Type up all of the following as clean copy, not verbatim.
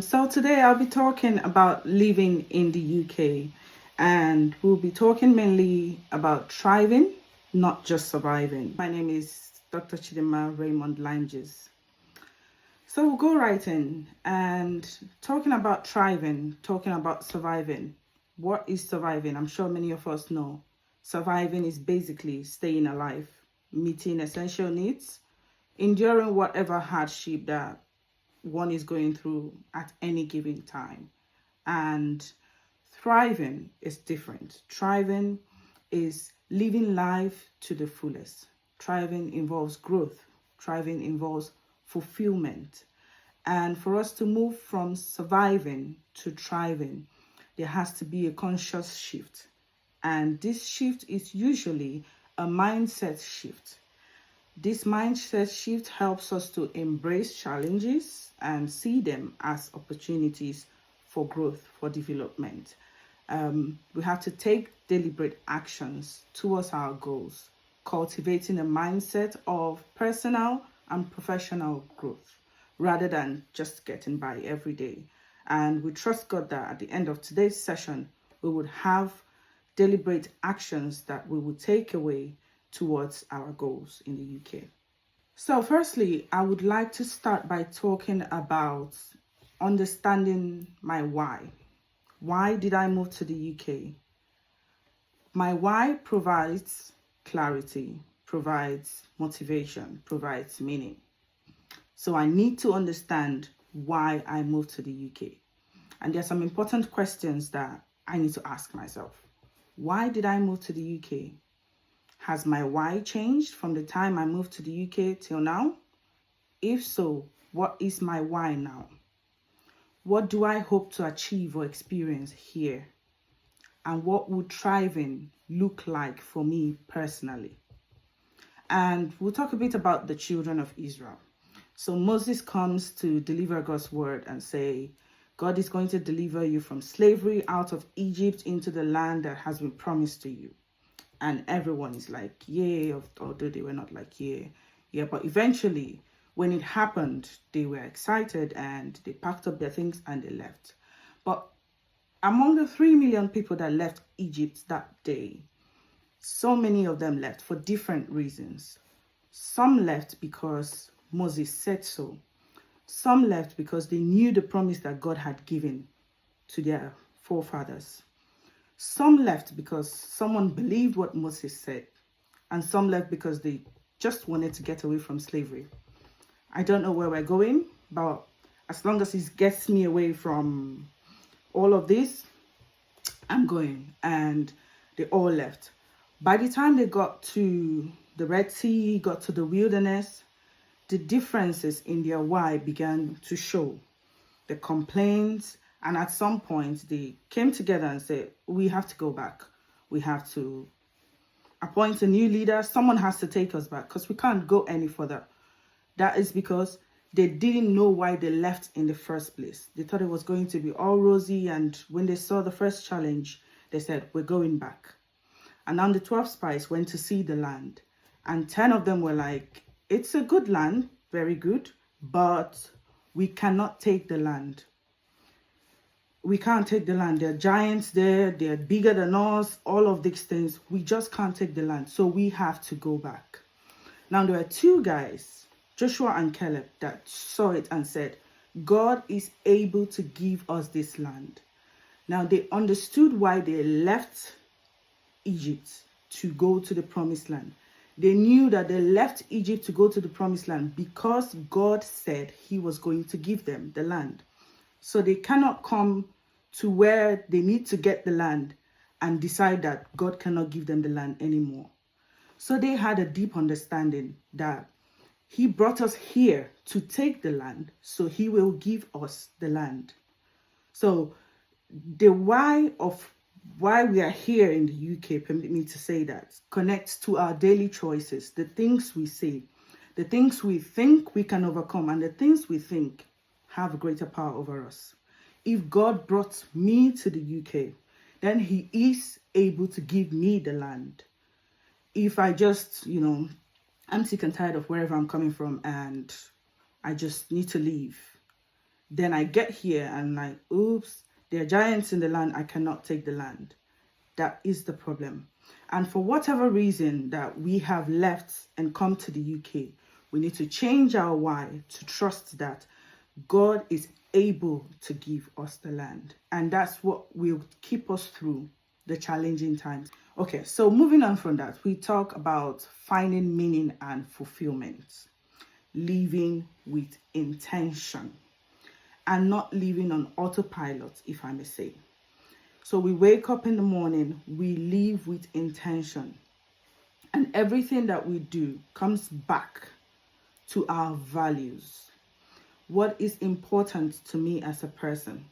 So today I'll be talking about living in the UK, and we'll be talking mainly about thriving, not just surviving. My name is Dr. Chidinma Raymond Langes. So we'll go right in and talking about thriving, talking about surviving. What is surviving? I'm sure many of us know. Surviving is basically staying alive, meeting essential needs, enduring whatever hardship that one is going through at any given time. And thriving is different. Thriving is living life to the fullest. Thriving involves growth. Thriving involves fulfillment. And for us to move from surviving to thriving, there has to be a conscious shift. And this shift is usually a mindset shift. This mindset shift helps us to embrace challenges and see them as opportunities for growth, for development. We have to take deliberate actions towards our goals, cultivating a mindset of personal and professional growth rather than just getting by every day. And we trust God that at the end of today's session, we would have deliberate actions that we would take away towards our goals in the UK. So firstly, I would like to start by talking about understanding my why. Why did I move to the UK? My why provides clarity, provides motivation, provides meaning. So I need to understand why I moved to the UK. And there are some important questions that I need to ask myself. Why did I move to the UK? Has my why changed from the time I moved to the UK till now? If so, what is my why now? What do I hope to achieve or experience here? And what would thriving look like for me personally? And we'll talk a bit about the children of Israel. So Moses comes to deliver God's word and say, God is going to deliver you from slavery out of Egypt into the land that has been promised to you. And everyone is like, yeah, although they were not like, yeah. But eventually, when it happened, they were excited and they packed up their things and they left. But among the 3 million people that left Egypt that day, so many of them left for different reasons. Some left because Moses said so. Some left because they knew the promise that God had given to their forefathers. Some left because someone believed what Moses said, and some left because they just wanted to get away from slavery. I don't know where we're going, but as long as it gets me away from all of this, I'm going. And they all left. By the time they got to the Red Sea, got to the wilderness, the differences in their why began to show. The complaints, and at some point they came together and said, we have to go back. We have to appoint a new leader. Someone has to take us back because we can't go any further. That is because they didn't know why they left in the first place. They thought it was going to be all rosy. And when they saw the first challenge, they said, we're going back. And now the 12 spies went to see the land. And 10 of them were like, it's a good land, very good, but we cannot take the land. We can't take the land. There are giants there. They're bigger than us. All of these things. We just can't take the land. So we have to go back. Now, there are 2 guys, Joshua and Caleb, that saw it and said, God is able to give us this land. Now, they understood why they left Egypt to go to the promised land. They knew that they left Egypt to go to the promised land because God said he was going to give them the land. So they cannot come to where they need to get the land and decide that God cannot give them the land anymore. So they had a deep understanding that he brought us here to take the land, so he will give us the land. So the why of why we are here in the UK, permit me to say that, connects to our daily choices, the things we say, the things we think we can overcome, and the things we think have greater power over us. If God brought me to the UK, then he is able to give me the land. If I just, I'm sick and tired of wherever I'm coming from and I just need to leave, Then I get here and like, oops, there are giants in the land. I cannot take the land. That is the problem. And for whatever reason that we have left and come to the UK, we need to change our why to trust that God is able to give us the land. And that's what will keep us through the challenging times. Okay, so moving on from that, we talk about finding meaning and fulfillment, living with intention, and not living on autopilot, if I may say. So we wake up in the morning, we live with intention, and everything that we do comes back to our values. What is important to me as a person?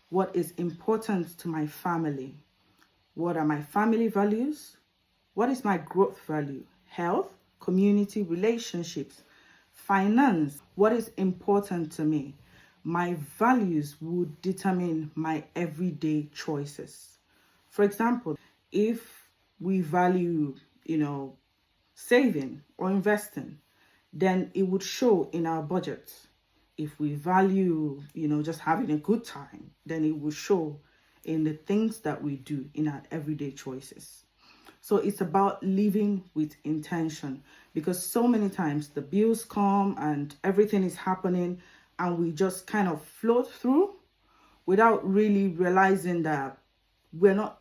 What is important to my family? What are my family values? What is my growth value? Health, community, relationships, finance. What is important to me? My values would determine my everyday choices. For example, if we value, saving or investing, then it would show in our budget. If we value, just having a good time, then it will show in the things that we do in our everyday choices. So it's about living with intention, because so many times the bills come and everything is happening and we just kind of float through without really realizing that we're not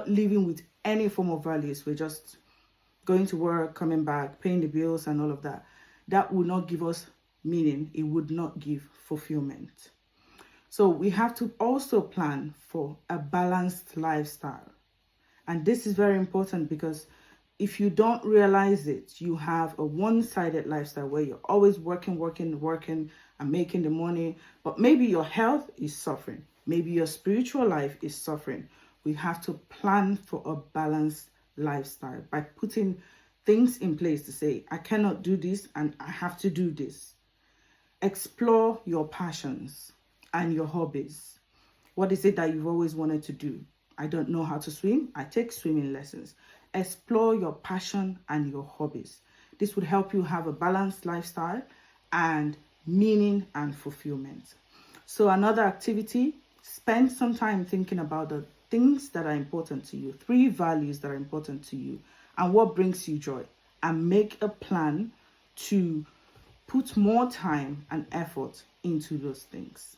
living with any form of values. We're just going to work, coming back, paying the bills and all of that. That would not give us meaning. It would not give fulfillment. So we have to also plan for a balanced lifestyle. And this is very important, because if you don't realize it, you have a one-sided lifestyle where you're always working, and making the money, but maybe your health is suffering. Maybe your spiritual life is suffering. We have to plan for a balanced lifestyle by putting things in place to say, I cannot do this and I have to do this. Explore your passions and your hobbies. What is it that you've always wanted to do? I don't know how to swim. I take swimming lessons. Explore your passion and your hobbies. This would help you have a balanced lifestyle and meaning and fulfillment. So another activity, spend some time thinking about the things that are important to you, 3 values that are important to you, and what brings you joy, and make a plan to put more time and effort into those things.